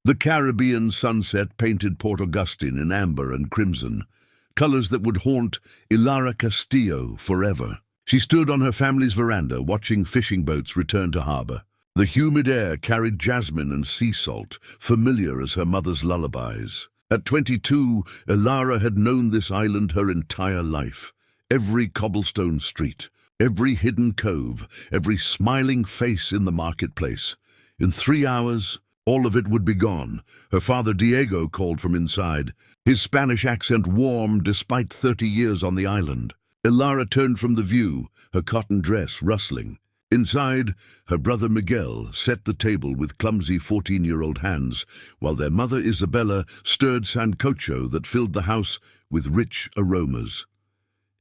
The Caribbean sunset painted Port Augustine in amber and crimson, colors that would haunt Ilara Castillo forever. She stood on her family's veranda watching fishing boats return to harbor. The humid air carried jasmine and sea salt, familiar as her mother's lullabies. At 22, Ilara had known this island her entire life. Every cobblestone street, every hidden cove, every smiling face in the marketplace. In 3 hours, all of it would be gone. Her father Diego called from inside, his Spanish accent warm despite 30 years on the island. Ilara turned from the view, her cotton dress rustling. Inside, her brother Miguel set the table with clumsy 14-year-old hands, while their mother Isabella stirred sancocho that filled the house with rich aromas.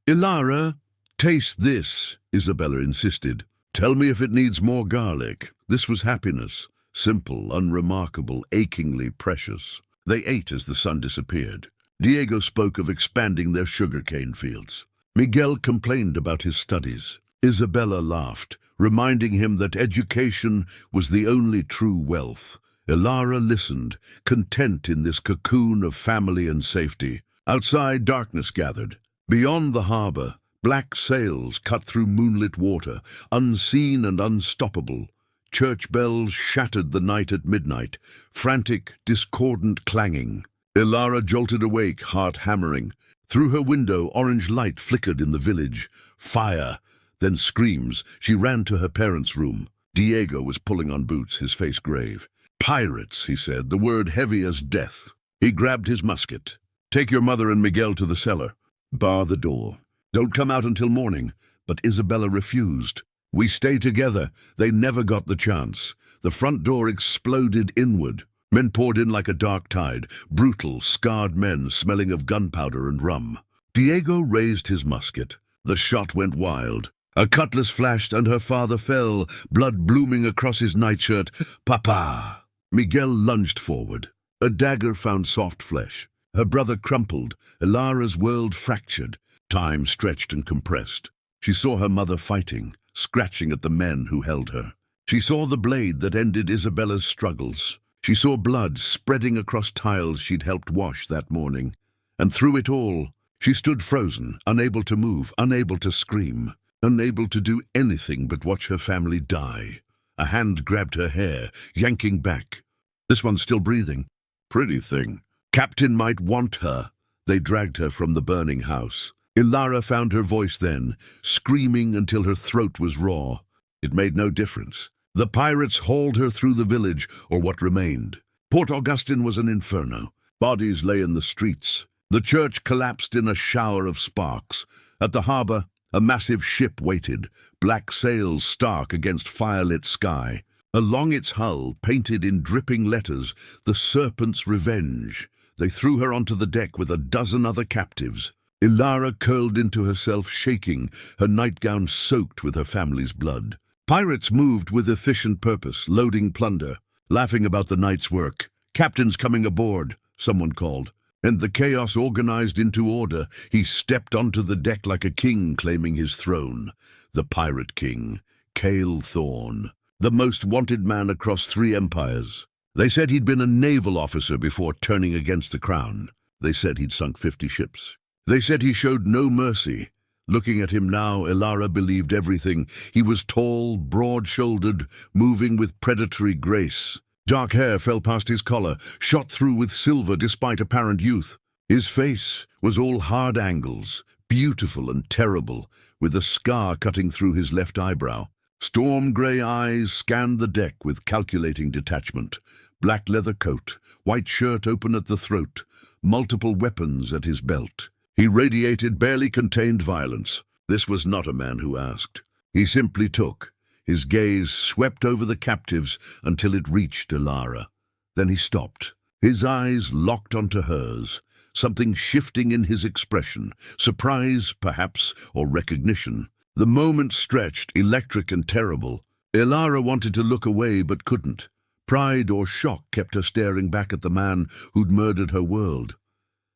"Ilara, taste this," Isabella insisted. "Tell me if it needs more garlic." This was happiness, simple, unremarkable, achingly precious. They ate as the sun disappeared. Diego spoke of expanding their sugarcane fields. Miguel complained about his studies. Isabella laughed, reminding him that education was the only true wealth. Ilara listened, content in this cocoon of family and safety. Outside, darkness gathered. Beyond the harbor, black sails cut through moonlit water, unseen and unstoppable. Church bells shattered the night at midnight, frantic, discordant clanging. Ilara jolted awake, heart hammering. Through her window, orange light flickered in the village. Fire, then screams. She ran to her parents' room. Diego was pulling on boots, his face grave. "Pirates," he said, the word heavy as death. He grabbed his musket. "Take your mother and Miguel to the cellar. Bar the door. Don't come out until morning." But Isabella refused. "We stay together." They never got the chance. The front door exploded inward. Men poured in like a dark tide, brutal, scarred men smelling of gunpowder and rum. Diego raised his musket. The shot went wild. A cutlass flashed and her father fell, blood blooming across his nightshirt. "Papa!" Miguel lunged forward. A dagger found soft flesh. Her brother crumpled. Ilara's world fractured. Time stretched and compressed. She saw her mother fighting, scratching at the men who held her. She saw the blade that ended Isabella's struggles. She saw blood spreading across tiles she'd helped wash that morning. And through it all, she stood frozen, unable to move, unable to scream, unable to do anything but watch her family die. A hand grabbed her hair, yanking back. "This one's still breathing. Pretty thing. Captain might want her." They dragged her from the burning house. Ilara found her voice then, screaming until her throat was raw. It made no difference. The pirates hauled her through the village, or what remained. Port Augustine was an inferno. Bodies lay in the streets. The church collapsed in a shower of sparks. At the harbor, a massive ship waited, black sails stark against firelit sky. Along its hull, painted in dripping letters, "The Serpent's Revenge." They threw her onto the deck with a dozen other captives. Ilara curled into herself, shaking, her nightgown soaked with her family's blood. Pirates moved with efficient purpose, loading plunder, laughing about the night's work. "Captain's coming aboard," someone called. And the chaos organized into order. He stepped onto the deck like a king claiming his throne. The Pirate King, Cale Thorne, the most wanted man across 3 empires. They said he'd been a naval officer before turning against the crown. They said he'd sunk 50 ships. They said he showed no mercy. Looking at him now, Ilara believed everything. He was tall, broad-shouldered, moving with predatory grace. Dark hair fell past his collar, shot through with silver despite apparent youth. His face was all hard angles, beautiful and terrible, with a scar cutting through his left eyebrow. Storm-grey eyes scanned the deck with calculating detachment. Black leather coat, white shirt open at the throat, multiple weapons at his belt. He radiated barely contained violence. This was not a man who asked. He simply took. His gaze swept over the captives until it reached Ilara. Then he stopped. His eyes locked onto hers, something shifting in his expression, surprise, perhaps, or recognition. The moment stretched, electric and terrible. Ilara wanted to look away but couldn't. Pride or shock kept her staring back at the man who'd murdered her world.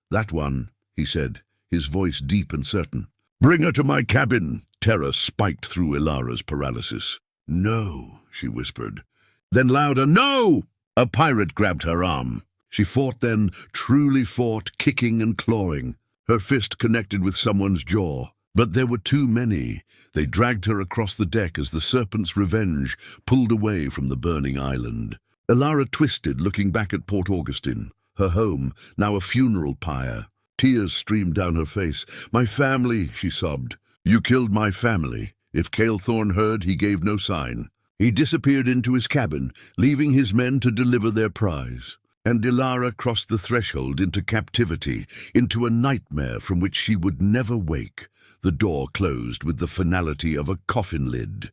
"That one," he said, his voice deep and certain. "Bring her to my cabin." Terror spiked through Ilara's paralysis. "No," she whispered. Then louder, "No!" A pirate grabbed her arm. She fought then, truly fought, kicking and clawing. Her fist connected with someone's jaw. But there were too many. They dragged her across the deck as the serpent's revenge pulled away from the burning island. Elara twisted, looking back at Port Augustine, her home, now a funeral pyre. Tears streamed down her face. "My family," she sobbed. "You killed my family." If Cale Thorne heard, he gave no sign. He disappeared into his cabin, leaving his men to deliver their prize. And Elara crossed the threshold into captivity, into a nightmare from which she would never wake. The door closed with the finality of a coffin lid.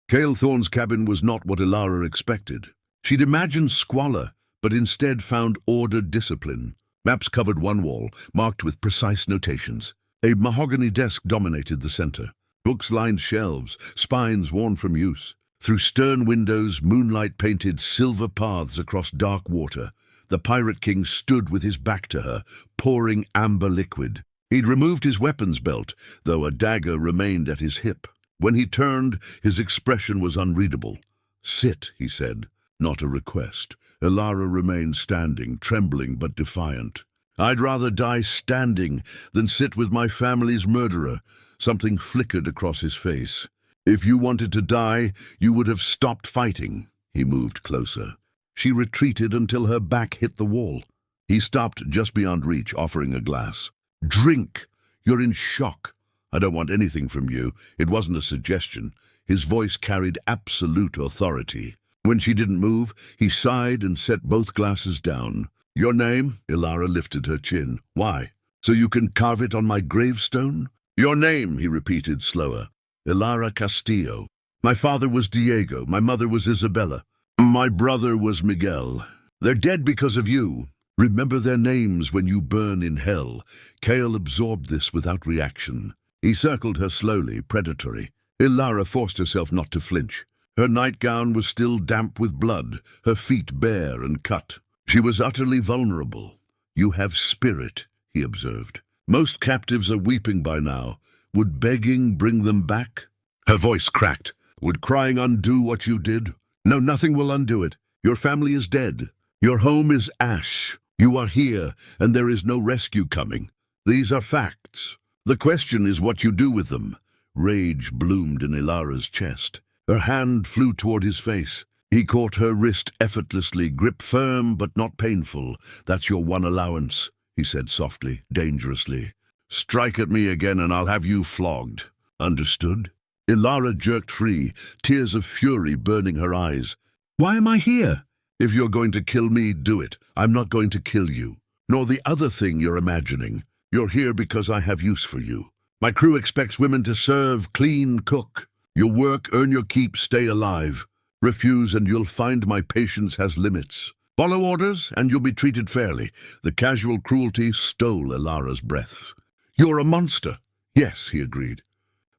Cale Thorne's cabin was not what Elara expected. She'd imagined squalor, but instead found ordered discipline. Maps covered one wall, marked with precise notations. A mahogany desk dominated the center. Books lined shelves, spines worn from use. Through stern windows, moonlight painted silver paths across dark water. The Pirate King stood with his back to her, pouring amber liquid. He'd removed his weapons belt, though a dagger remained at his hip. When he turned, his expression was unreadable. "Sit," he said, not a request. Elara remained standing, trembling but defiant. "I'd rather die standing than sit with my family's murderer." Something flickered across his face. "If you wanted to die, you would have stopped fighting." He moved closer. She retreated until her back hit the wall. He stopped just beyond reach, offering a glass. "Drink. You're in shock." "I don't want anything from you." It wasn't a suggestion. His voice carried absolute authority. When she didn't move, he sighed and set both glasses down. "Your name?" Elara lifted her chin. "Why? So you can carve it on my gravestone?" "Your name," he repeated slower. "Elara Castillo. My father was Diego. My mother was Isabella. My brother was Miguel. They're dead because of you. Remember their names when you burn in hell." Cale absorbed this without reaction. He circled her slowly, predatory. Elara forced herself not to flinch. Her nightgown was still damp with blood, her feet bare and cut. She was utterly vulnerable. "You have spirit," he observed. "Most captives are weeping by now. Would begging bring them back?" Her voice cracked. "Would crying undo what you did?" "No, nothing will undo it. Your family is dead. Your home is ash. You are here, and there is no rescue coming. These are facts. The question is what you do with them." Rage bloomed in Elara's chest. Her hand flew toward his face. He caught her wrist effortlessly, grip firm but not painful. "That's your one allowance," he said softly, dangerously. "Strike at me again and I'll have you flogged." "Understood?" Elara jerked free, tears of fury burning her eyes. "Why am I here?" "If you're going to kill me, do it. I'm not going to kill you. Nor the other thing you're imagining. You're here because I have use for you. My crew expects women to serve, clean, cook. You'll work, earn your keep, stay alive. Refuse and you'll find my patience has limits. Follow orders and you'll be treated fairly." The casual cruelty stole Elara's breath. "You're a monster." "Yes," he agreed.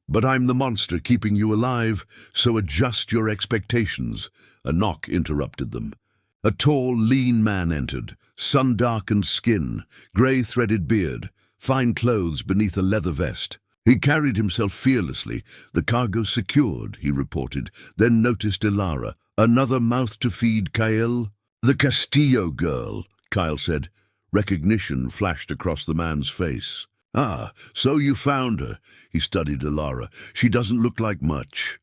"But I'm the monster keeping you alive, so adjust your expectations." A knock interrupted them. A tall, lean man entered, sun-darkened skin, grey-threaded beard, fine clothes beneath a leather vest. He carried himself fearlessly. "The cargo secured," he reported, then noticed Elara. "Another mouth to feed, Cale?" "The Castillo girl," Kyle said. Recognition flashed across the man's face. "Ah, so you found her." He studied Elara. "She doesn't look like much."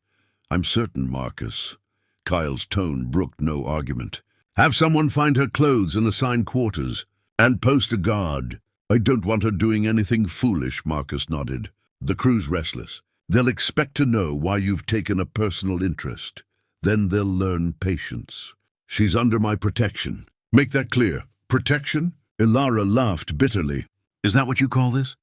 "I'm certain, Marcus." Kyle's tone brooked no argument. "Have someone find her clothes and assign quarters. And post a guard." "I don't want her doing anything foolish," Marcus nodded. "The crew's restless. They'll expect to know why you've taken a personal interest. Then they'll learn patience. She's under my protection. Make that clear. Protection?" Elara laughed bitterly. "Is that what you call this?"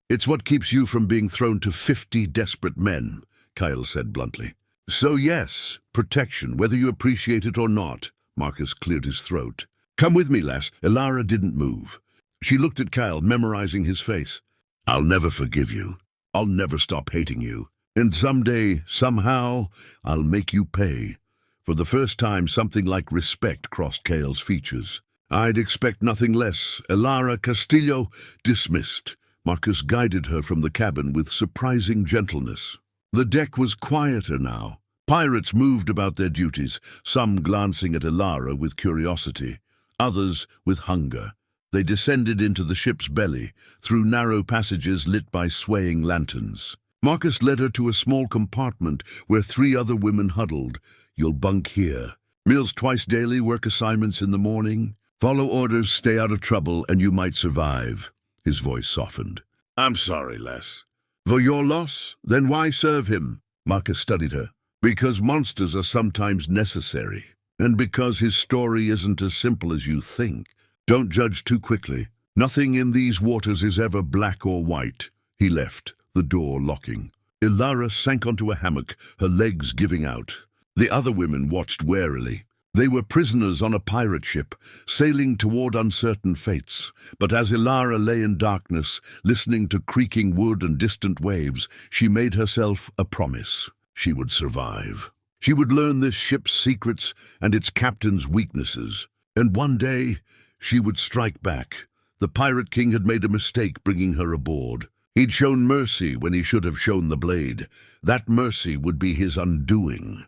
"It's what keeps you from being thrown to 50 desperate men," Kyle said bluntly. "So yes, protection, whether you appreciate it or not." Marcus cleared his throat. "Come with me, lass." Elara didn't move. She looked at Kyle, memorizing his face. "I'll never forgive you. I'll never stop hating you. And someday, somehow, I'll make you pay." For the first time, something like respect crossed Cale's features. "I'd expect nothing less." Elara Castillo dismissed. Marcus guided her from the cabin with surprising gentleness. The deck was quieter now. Pirates moved about their duties, some glancing at Ilara with curiosity, others with hunger. They descended into the ship's belly, through narrow passages lit by swaying lanterns. Marcus led her to a small compartment where 3 other women huddled. "You'll bunk here. Meals twice daily, work assignments in the morning. Follow orders, stay out of trouble, and you might survive." His voice softened. "I'm sorry, Les." "For your loss? Then why serve him?" Marcus studied her. "Because monsters are sometimes necessary, and because his story isn't as simple as you think. Don't judge too quickly. Nothing in these waters is ever black or white." He left, the door locking. Ilara sank onto a hammock, her legs giving out. The other women watched warily. They were prisoners on a pirate ship, sailing toward uncertain fates. But as Ilara lay in darkness, listening to creaking wood and distant waves, she made herself a promise. She would survive. She would learn this ship's secrets and its captain's weaknesses. And one day, she would strike back. The Pirate King had made a mistake bringing her aboard. He'd shown mercy when he should have shown the blade. That mercy would be his undoing.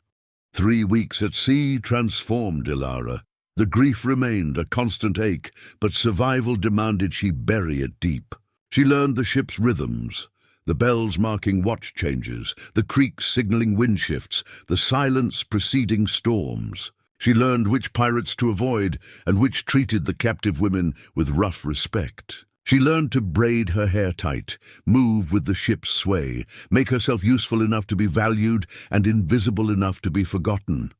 3 weeks at sea transformed Ilara. The grief remained a constant ache, but survival demanded she bury it deep. She learned the ship's rhythms, the bells marking watch changes, the creaks signaling wind shifts, the silence preceding storms. She learned which pirates to avoid and which treated the captive women with rough respect. She learned to braid her hair tight, move with the ship's sway, make herself useful enough to be valued and invisible enough to be forgotten.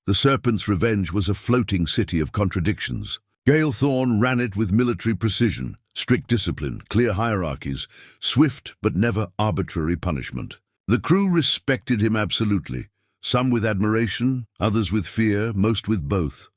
The Serpent's Revenge was a floating city of contradictions. Gale Thorne ran it with military precision, strict discipline, clear hierarchies, swift but never arbitrary punishment. The crew respected him absolutely, some with admiration, others with fear, most with both.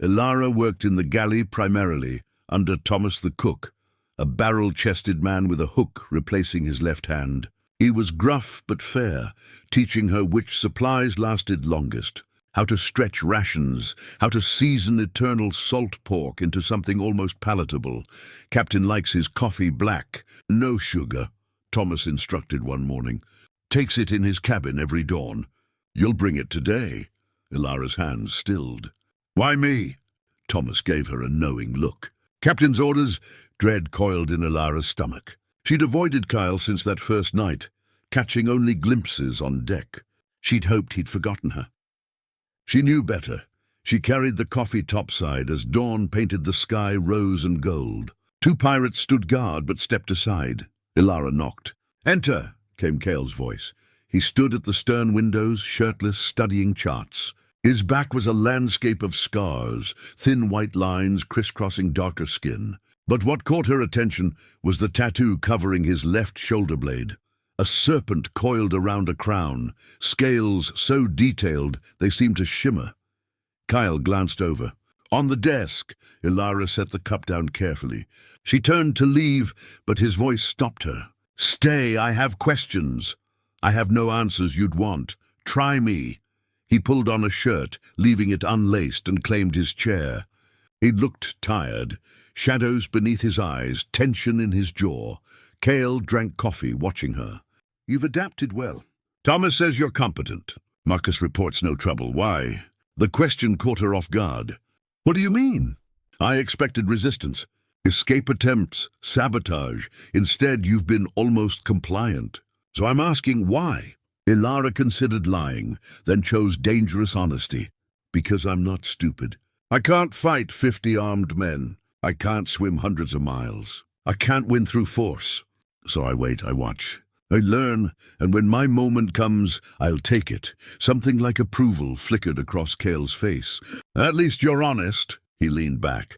Ilara worked in the galley primarily, under Thomas the cook, a barrel-chested man with a hook replacing his left hand. He was gruff but fair, teaching her which supplies lasted longest, how to stretch rations, how to season eternal salt pork into something almost palatable. "Captain likes his coffee black, no sugar," Thomas instructed one morning. "Takes it in his cabin every dawn." "You'll bring it today." Ilara's hands stilled. "Why me?" Thomas gave her a knowing look. "Captain's orders." Dread coiled in Ilara's stomach. She'd avoided Kyle since that first night, catching only glimpses on deck. She'd hoped he'd forgotten her. She knew better. She carried the coffee topside as dawn painted the sky rose and gold. 2 pirates stood guard but stepped aside. Ilara knocked. "Enter," came Cale's voice. He stood at the stern windows, shirtless, studying charts. His back was a landscape of scars, thin white lines crisscrossing darker skin. But what caught her attention was the tattoo covering his left shoulder blade. A serpent coiled around a crown, scales so detailed they seemed to shimmer. Kyle glanced over. On the desk, Ilara set the cup down carefully. She turned to leave, but his voice stopped her. "Stay, I have questions. I have no answers you'd want. Try me." He pulled on a shirt, leaving it unlaced, and claimed his chair. He looked tired, shadows beneath his eyes, tension in his jaw. Cale drank coffee, watching her. "You've adapted well." "Thomas says you're competent." "Marcus reports no trouble. Why?" The question caught her off guard. "What do you mean?" "I expected resistance. Escape attempts, sabotage. Instead, you've been almost compliant. So I'm asking why?" Ilara considered lying, then chose dangerous honesty. "Because I'm not stupid. I can't fight 50 armed men. I can't swim hundreds of miles. I can't win through force. So I wait, I watch. I learn, and when my moment comes, I'll take it." Something like approval flickered across Cale's face. "At least you're honest." He leaned back.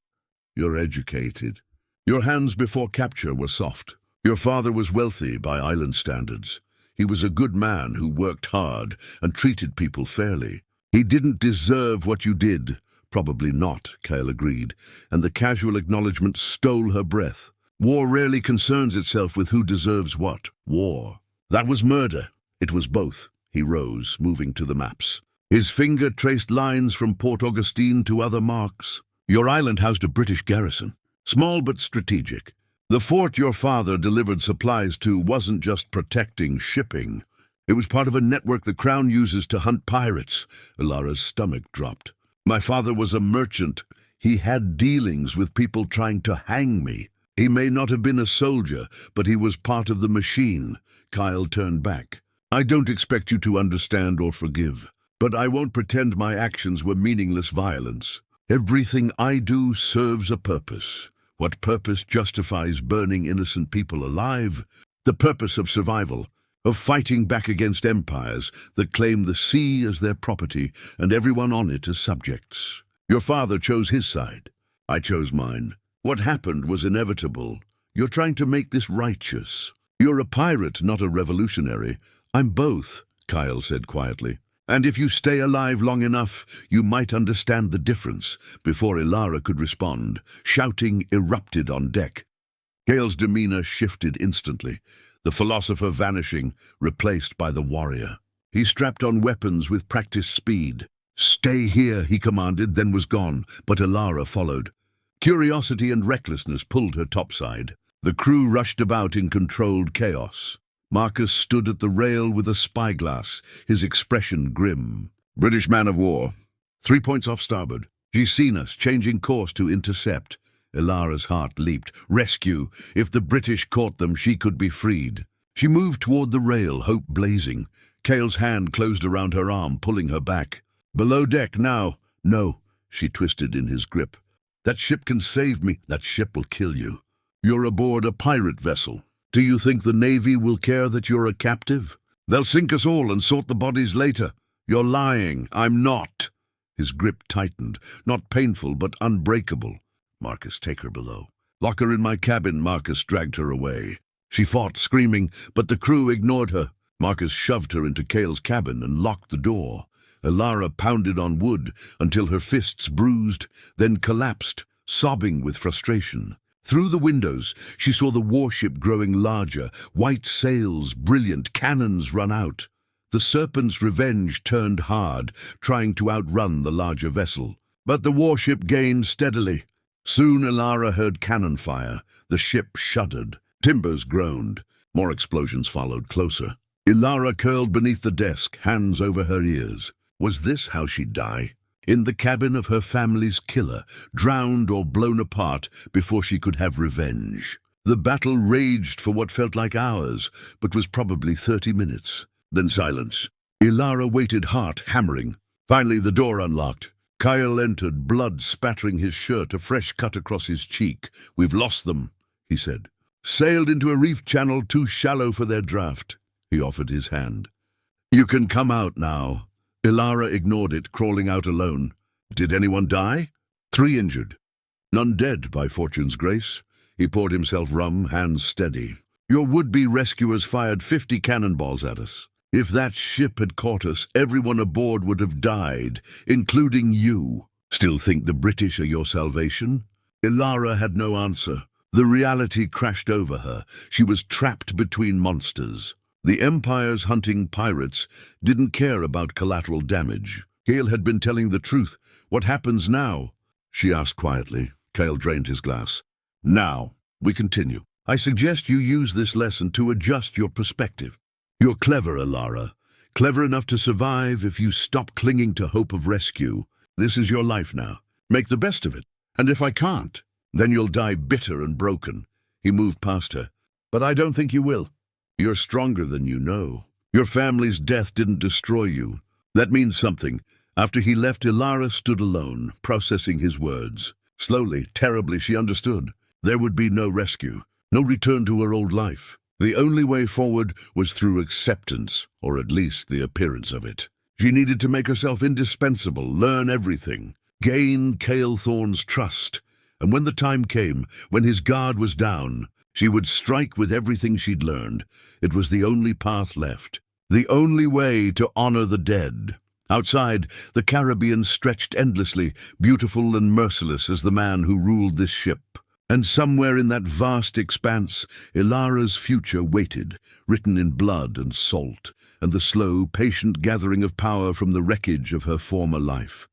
"You're educated. Your hands before capture were soft. Your father was wealthy by island standards. He was a good man who worked hard and treated people fairly. He didn't deserve what you did." "Probably not," Cale agreed, and the casual acknowledgement stole her breath. "War rarely concerns itself with who deserves what. War. That was murder. It was both." He rose, moving to the maps. His finger traced lines from Port Augustine to other marks. "Your island housed a British garrison. Small but strategic. The fort your father delivered supplies to wasn't just protecting shipping. It was part of a network the Crown uses to hunt pirates. Ilara's stomach dropped. My father was a merchant. He had dealings with people trying to hang me. He may not have been a soldier, but he was part of the machine. Kyle turned back. I don't expect you to understand or forgive, but I won't pretend my actions were meaningless violence. Everything I do serves a purpose. What purpose justifies burning innocent people alive? The purpose of survival, of fighting back against empires that claim the sea as their property and everyone on it as subjects. Your father chose his side. I chose mine. What happened was inevitable. You're trying to make this righteous. You're a pirate, not a revolutionary. I'm both, Kyle said quietly. And if you stay alive long enough, you might understand the difference. Before Ilara could respond, shouting erupted on deck. Gale's demeanor shifted instantly, the philosopher vanishing, replaced by the warrior. He strapped on weapons with practiced speed. Stay here, he commanded, then was gone, but Ilara followed. Curiosity and recklessness pulled her topside. The crew rushed about in controlled chaos. Marcus stood at the rail with a spyglass, his expression grim. British man of war. 3 points off starboard. She's seen us, changing course to intercept. Ilara's heart leaped. Rescue. If the British caught them, she could be freed. She moved toward the rail, hope blazing. Cale's hand closed around her arm, pulling her back. Below deck now. No, she twisted in his grip. That ship can save me. That ship will kill you. You're aboard a pirate vessel. Do you think the Navy will care that you're a captive? They'll sink us all and sort the bodies later. You're lying. I'm not. His grip tightened, not painful but unbreakable. Marcus, take her below. Lock her in my cabin. Marcus dragged her away. She fought, screaming, but the crew ignored her. Marcus shoved her into Cale's cabin and locked the door. Ilara pounded on wood until her fists bruised, then collapsed, sobbing with frustration. Through the windows, she saw the warship growing larger, white sails brilliant, cannons run out. The Serpent's Revenge turned hard, trying to outrun the larger vessel. But the warship gained steadily. Soon Ilara heard cannon fire. The ship shuddered. Timbers groaned. More explosions followed closer. Ilara curled beneath the desk, hands over her ears. Was this how she'd die? In the cabin of her family's killer, drowned or blown apart before she could have revenge. The battle raged for what felt like hours, but was probably 30 minutes. Then silence. Ilara waited, heart hammering. Finally the door unlocked. Kyle entered, blood spattering his shirt, a fresh cut across his cheek. We've lost them, he said. Sailed into a reef channel too shallow for their draft. He offered his hand. You can come out now. Ilara ignored it, crawling out alone. Did anyone die? 3 injured. None dead, by fortune's grace. He poured himself rum, hands steady. Your would-be rescuers fired 50 cannonballs at us. If that ship had caught us, everyone aboard would have died, including you. Still think the British are your salvation? Ilara had no answer. The reality crashed over her. She was trapped between monsters. The Empire's hunting pirates didn't care about collateral damage. Cale had been telling the truth. What happens now? She asked quietly. Cale drained his glass. Now, we continue. I suggest you use this lesson to adjust your perspective. You're clever, Ilara. Clever enough to survive if you stop clinging to hope of rescue. This is your life now. Make the best of it. And if I can't, then you'll die bitter and broken. He moved past her. But I don't think you will. You're stronger than you know. Your family's death didn't destroy you. That means something. After he left, Ilara stood alone, processing his words. Slowly, terribly, she understood. There would be no rescue, no return to her old life. The only way forward was through acceptance, or at least the appearance of it. She needed to make herself indispensable, learn everything, gain Cale Thorne's trust. And when the time came, when his guard was down, she would strike with everything she'd learned. It was the only path left, the only way to honor the dead. Outside, the Caribbean stretched endlessly, beautiful and merciless as the man who ruled this ship. And somewhere in that vast expanse, Ilara's future waited, written in blood and salt, and the slow, patient gathering of power from the wreckage of her former life.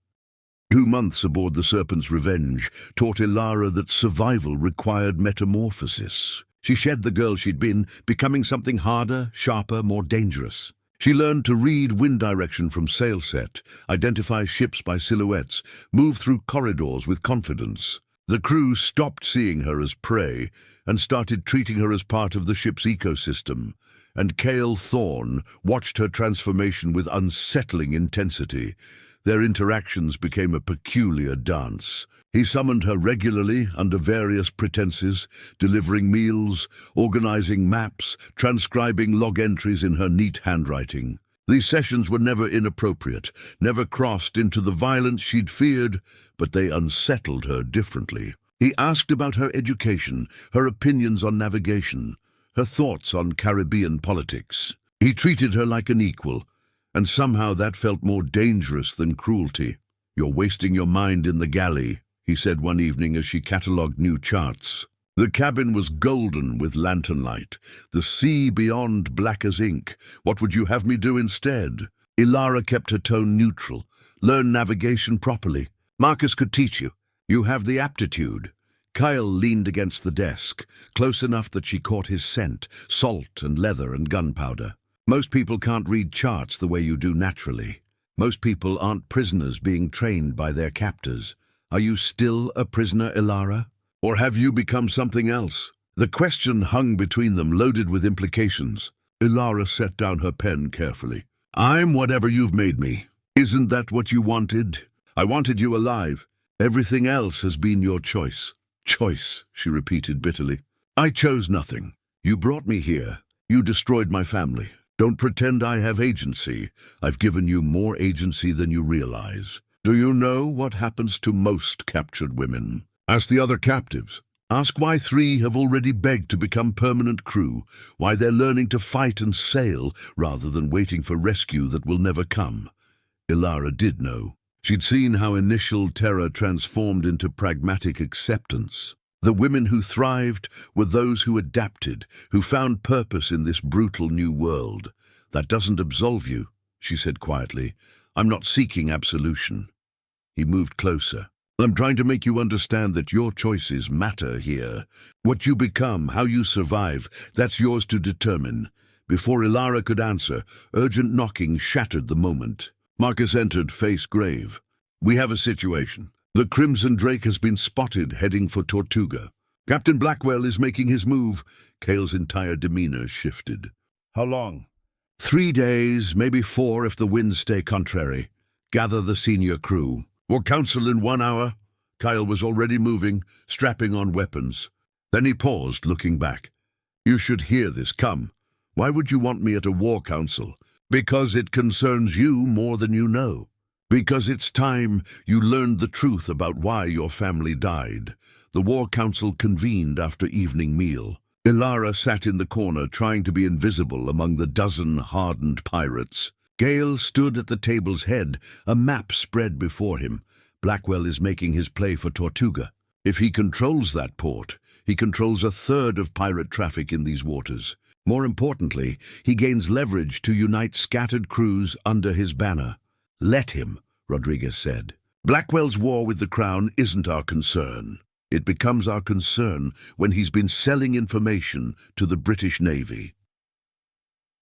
2 months aboard the Serpent's Revenge taught Ilara that survival required metamorphosis. She shed the girl she'd been, becoming something harder, sharper, more dangerous. She learned to read wind direction from sail set, identify ships by silhouettes, move through corridors with confidence. The crew stopped seeing her as prey and started treating her as part of the ship's ecosystem, and Cale Thorne watched her transformation with unsettling intensity. Their interactions became a peculiar dance. He summoned her regularly under various pretenses, delivering meals, organizing maps, transcribing log entries in her neat handwriting. These sessions were never inappropriate, never crossed into the violence she'd feared, but they unsettled her differently. He asked about her education, her opinions on navigation, her thoughts on Caribbean politics. He treated her like an equal, and somehow that felt more dangerous than cruelty. "You're wasting your mind in the galley," he said one evening as she catalogued new charts. The cabin was golden with lantern light, the sea beyond black as ink. "What would you have me do instead?" Ilara kept her tone neutral. "Learn navigation properly. Marcus could teach you. You have the aptitude." Kyle leaned against the desk, close enough that she caught his scent, salt and leather and gunpowder. "Most people can't read charts the way you do naturally. Most people aren't prisoners being trained by their captors. Are you still a prisoner, Ilara? Or have you become something else?" The question hung between them, loaded with implications. Ilara set down her pen carefully. "I'm whatever you've made me. Isn't that what you wanted? I wanted you alive. Everything else has been your choice." "Choice," she repeated bitterly. "I chose nothing. You brought me here. You destroyed my family. Don't pretend I have agency. I've given you more agency than you realize. Do you know what happens to most captured women? Ask the other captives. Ask why 3 have already begged to become permanent crew, why they're learning to fight and sail rather than waiting for rescue that will never come." Ilara did know. She'd seen how initial terror transformed into pragmatic acceptance. The women who thrived were those who adapted, who found purpose in this brutal new world. "That doesn't absolve you," she said quietly. "I'm not seeking absolution." He moved closer. "I'm trying to make you understand that your choices matter here. What you become, how you survive, that's yours to determine." Before Ilara could answer, urgent knocking shattered the moment. Marcus entered, face grave. "We have a situation. The Crimson Drake has been spotted heading for Tortuga. Captain Blackwell is making his move." Cale's entire demeanor shifted. How long? 3 days, maybe 4 if the winds stay contrary. Gather the senior crew. We'll council in 1 hour." Kyle was already moving, strapping on weapons. Then he paused, looking back. "You should hear this. Come. Why would you want me at a war council? Because it concerns you more than you know. Because it's time you learned the truth about why your family died." The war council convened after evening meal. Ilara sat in the corner, trying to be invisible among the dozen hardened pirates. Gale stood at the table's head, a map spread before him. Blackwell is making his play for Tortuga. If he controls that port, he controls 1/3 of pirate traffic in these waters. More importantly, he gains leverage to unite scattered crews under his banner. "Let him," Rodriguez said. "Blackwell's war with the Crown isn't our concern. It becomes our concern when he's been selling information to the British Navy."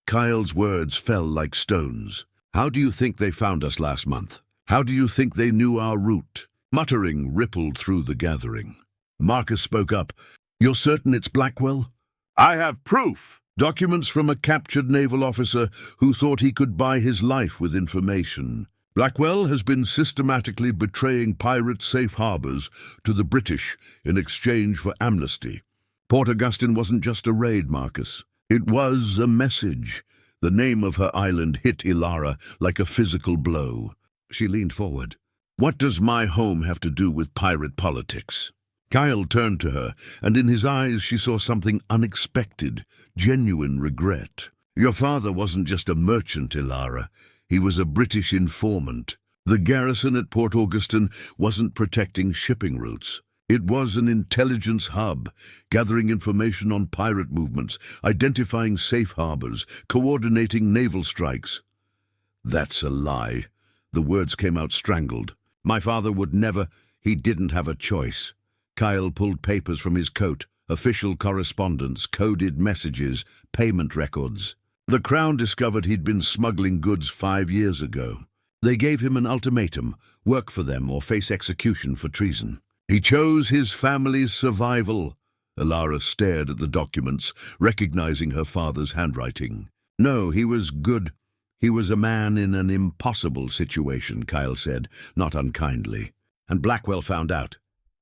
Kyle's words fell like stones. "How do you think they found us last month? How do you think they knew our route?" Muttering rippled through the gathering. Marcus spoke up. "You're certain it's Blackwell?" I have proof. "Documents from a captured naval officer who thought he could buy his life with information. Blackwell has been systematically betraying pirate safe harbors to the British in exchange for amnesty. Port Augustin wasn't just a raid, Marcus. It was a message." The name of her island hit Ilara like a physical blow. She leaned forward. "What does my home have to do with pirate politics?" Kyle turned to her, and in his eyes she saw something unexpected, genuine regret. "Your father wasn't just a merchant, Ilara. He was a British informant. The garrison at Port Augustin wasn't protecting shipping routes. It was an intelligence hub, gathering information on pirate movements, identifying safe harbors, coordinating naval strikes." "That's a lie." The words came out strangled. "My father would never. He didn't have a choice." Kyle pulled papers from his coat, official correspondence, coded messages, payment records. The Crown discovered he'd been smuggling goods 5 years ago. They gave him an ultimatum: work for them or face execution for treason. He chose his family's survival. Ilara stared at the documents, recognizing her father's handwriting. No, he was good. He was a man in an impossible situation, Kyle said, not unkindly. And Blackwell found out.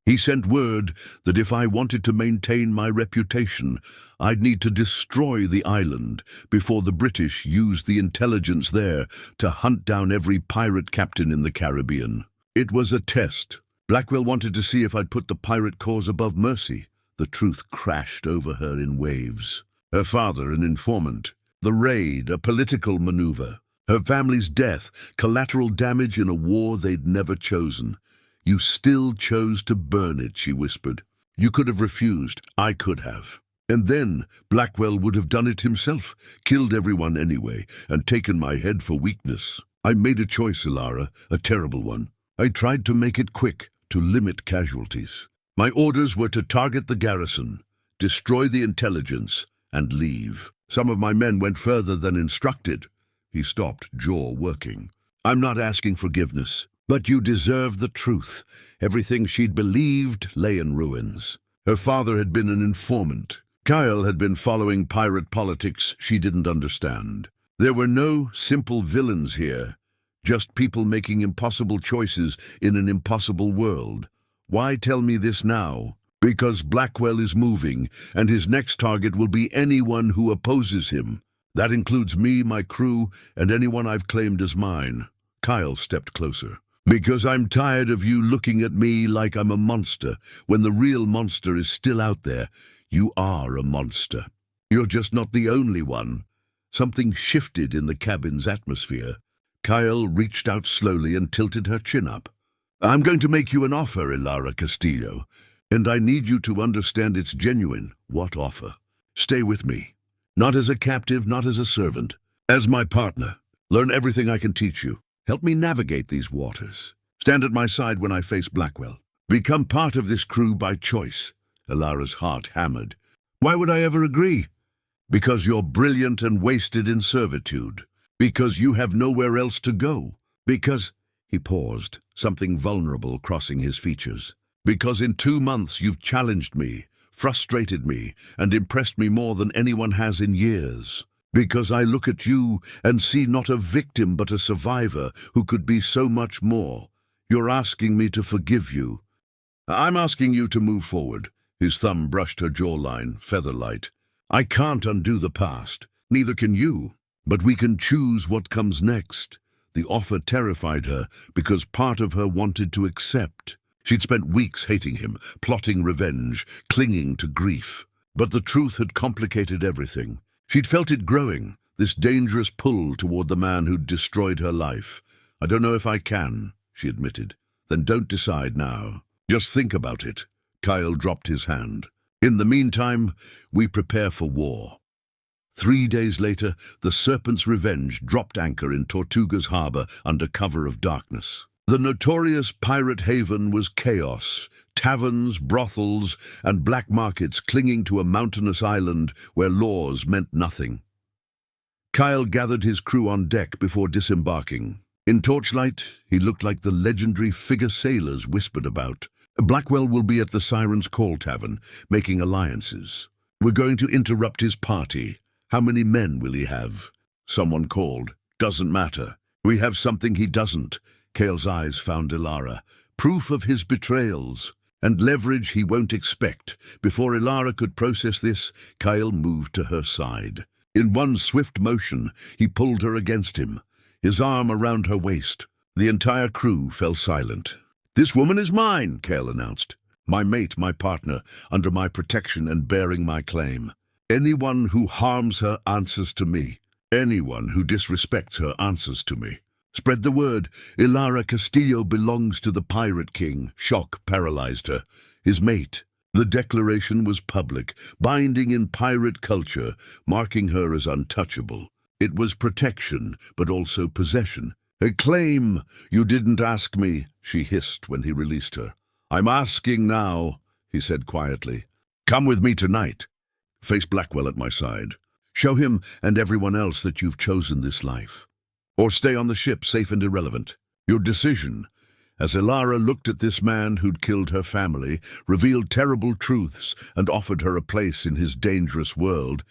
He sent word that if I wanted to maintain my reputation, I'd need to destroy the island before the British used the intelligence there to hunt down every pirate captain in the Caribbean. It was a test. Blackwell wanted to see if I'd put the pirate cause above mercy. The truth crashed over her in waves. Her father, an informant. The raid, a political maneuver. Her family's death, collateral damage in a war they'd never chosen. You still chose to burn it, she whispered. You could have refused. I could have. And then Blackwell would have done it himself, killed everyone anyway, and taken my head for weakness. I made a choice, Ilara, a terrible one. I tried to make it quick, to limit casualties. My orders were to target the garrison, destroy the intelligence, and leave. Some of my men went further than instructed. He stopped, jaw working. I'm not asking forgiveness. But you deserve the truth. Everything she'd believed lay in ruins. Her father had been an informant. Kyle had been following pirate politics she didn't understand. There were no simple villains here, just people making impossible choices in an impossible world. Why tell me this now? Because Blackwell is moving, and his next target will be anyone who opposes him. That includes me, my crew, and anyone I've claimed as mine. Kyle stepped closer. Because I'm tired of you looking at me like I'm a monster, when the real monster is still out there. You are a monster. You're just not the only one. Something shifted in the cabin's atmosphere. Kyle reached out slowly and tilted her chin up. I'm going to make you an offer, Ilara Castillo, and I need you to understand it's genuine. What offer? Stay with me. Not as a captive, not as a servant. As my partner. Learn everything I can teach you. Help me navigate these waters. Stand at my side when I face Blackwell. Become part of this crew by choice. Ilara's heart hammered. Why would I ever agree? Because you're brilliant and wasted in servitude. Because you have nowhere else to go. Because... He paused, something vulnerable crossing his features. Because in 2 months you've challenged me, frustrated me, and impressed me more than anyone has in years. Because I look at you and see not a victim but a survivor who could be so much more. You're asking me to forgive you. I'm asking you to move forward. His thumb brushed her jawline, feather-light. I can't undo the past. Neither can you. But we can choose what comes next. The offer terrified her because part of her wanted to accept. She'd spent weeks hating him, plotting revenge, clinging to grief. But the truth had complicated everything. She'd felt it growing, this dangerous pull toward the man who'd destroyed her life. I don't know if I can, she admitted. Then don't decide now. Just think about it. Kyle dropped his hand. In the meantime, we prepare for war. 3 days later, the Serpent's Revenge dropped anchor in Tortuga's harbor under cover of darkness. The notorious pirate haven was chaos, taverns, brothels, and black markets clinging to a mountainous island where laws meant nothing. Kyle gathered his crew on deck before disembarking. In torchlight, he looked like the legendary figure sailors whispered about. Blackwell will be at the Siren's Call Tavern, making alliances. We're going to interrupt his party. How many men will he have? Someone called. Doesn't matter. We have something he doesn't. Kale's eyes found Ilara. Proof of his betrayals. And leverage he won't expect. Before Ilara could process this, Kyle moved to her side. In one swift motion, he pulled her against him, his arm around her waist. The entire crew fell silent. This woman is mine, Kale announced. My mate, my partner, under my protection and bearing my claim. Anyone who harms her answers to me. Anyone who disrespects her answers to me. Spread the word. Ilara Castillo belongs to the Pirate King. Shock paralyzed her. His mate. The declaration was public, binding in pirate culture, marking her as untouchable. It was protection, but also possession. A claim. You didn't ask me, she hissed when he released her. I'm asking now, he said quietly. Come with me tonight. Face Blackwell at my side. Show him and everyone else that you've chosen this life. Or stay on the ship, safe and irrelevant. Your decision. As Ilara looked at this man who'd killed her family, revealed terrible truths, and offered her a place in his dangerous world,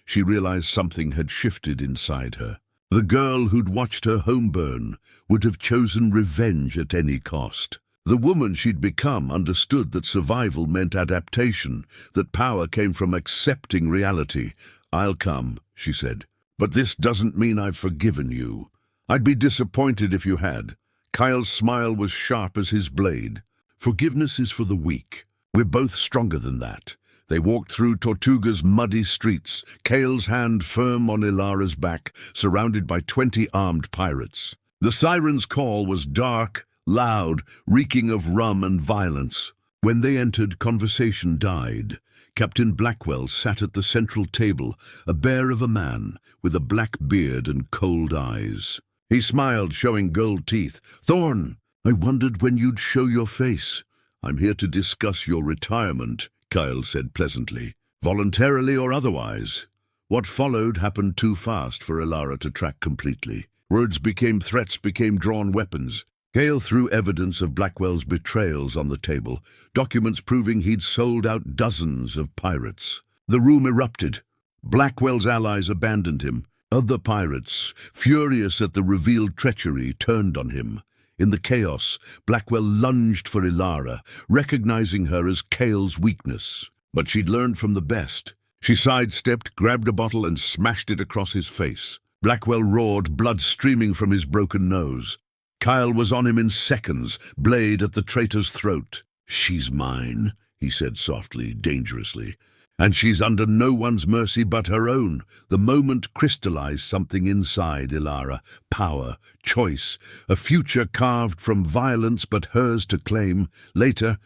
she realized something had shifted inside her. The girl who'd watched her home burn would have chosen revenge at any cost. The woman she'd become understood that survival meant adaptation, that power came from accepting reality. "I'll come," she said, "but this doesn't mean I've forgiven you. I'd be disappointed if you had." Kyle's smile was sharp as his blade. "Forgiveness is for the weak. We're both stronger than that." They walked through Tortuga's muddy streets, Kale's hand firm on Ilara's back, surrounded by 20 armed pirates. The siren's call was dark, loud, reeking of rum and violence. When they entered, conversation died. Captain Blackwell sat at the central table, a bear of a man, with a black beard and cold eyes. He smiled, showing gold teeth. "Thorn, I wondered when you'd show your face." "I'm here to discuss your retirement," Kyle said pleasantly, "voluntarily or otherwise." What followed happened too fast for Ilara to track completely. Words became threats, became drawn weapons. Kyle threw evidence of Blackwell's betrayals on the table, documents proving he'd sold out dozens of pirates. The room erupted. Blackwell's allies abandoned him. Other pirates, furious at the revealed treachery, turned on him. In the chaos, Blackwell lunged for Ilara, recognizing her as Kale's weakness. But she'd learned from the best. She sidestepped, grabbed a bottle, and smashed it across his face. Blackwell roared, blood streaming from his broken nose. Kyle was on him in seconds, blade at the traitor's throat. "She's mine," he said softly, dangerously. "And she's under no one's mercy but her own." The moment crystallized something inside Ilara. Power, choice, a future carved from violence but hers to claim. Later,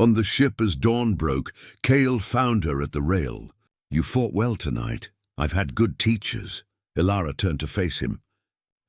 on the ship as dawn broke, Kale found her at the rail. "You fought well tonight. I've had good teachers." Ilara turned to face him.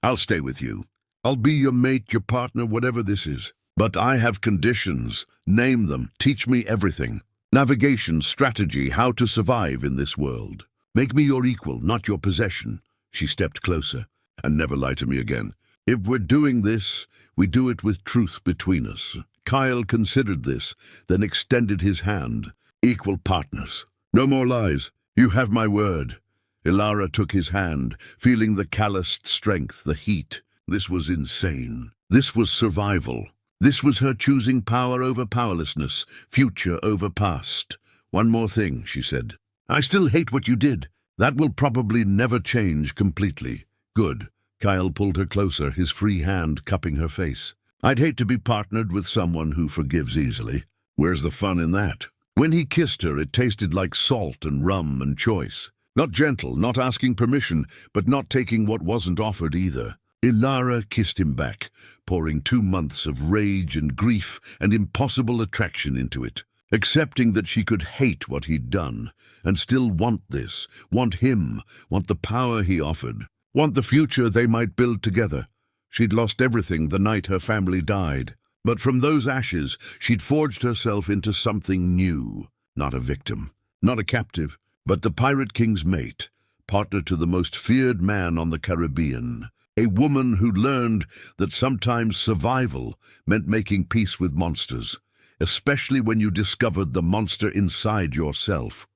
"I'll stay with you. I'll be your mate, your partner, whatever this is. But I have conditions. Name them. Teach me everything. Navigation, strategy, how to survive in this world. Make me your equal, not your possession." She stepped closer. "And never lie to me again. If we're doing this, we do it with truth between us." Kyle considered this, then extended his hand. "Equal partners. No more lies. You have my word." Ilara took his hand, feeling the calloused strength, the heat. This was insane. This was survival. This was her choosing power over powerlessness, future over past. "One more thing," she said. "I still hate what you did. That will probably never change completely." "Good." Kyle pulled her closer, his free hand cupping her face. "I'd hate to be partnered with someone who forgives easily." "Where's the fun in that?" When he kissed her, it tasted like salt and rum and choice. Not gentle, not asking permission, but not taking what wasn't offered either. Ilara kissed him back, pouring 2 months of rage and grief and impossible attraction into it, accepting that she could hate what he'd done and still want this, want him, want the power he offered, want the future they might build together. She'd lost everything the night her family died, but from those ashes she'd forged herself into something new, not a victim, not a captive, but the Pirate King's mate, partner to the most feared man on the Caribbean. A woman who learned that sometimes survival meant making peace with monsters, especially when you discovered the monster inside yourself.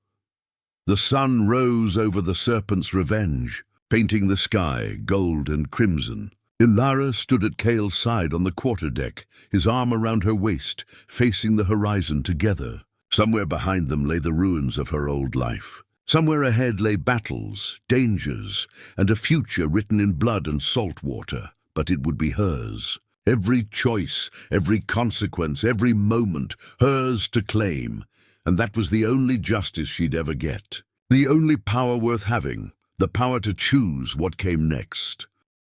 The sun rose over the serpent's revenge, painting the sky gold and crimson. Ilara stood at Kale's side on the quarterdeck, his arm around her waist, facing the horizon together. Somewhere behind them lay the ruins of her old life. Somewhere ahead lay battles, dangers, and a future written in blood and salt water, but it would be hers. Every choice, every consequence, every moment, hers to claim, and that was the only justice she'd ever get. The only power worth having, the power to choose what came next.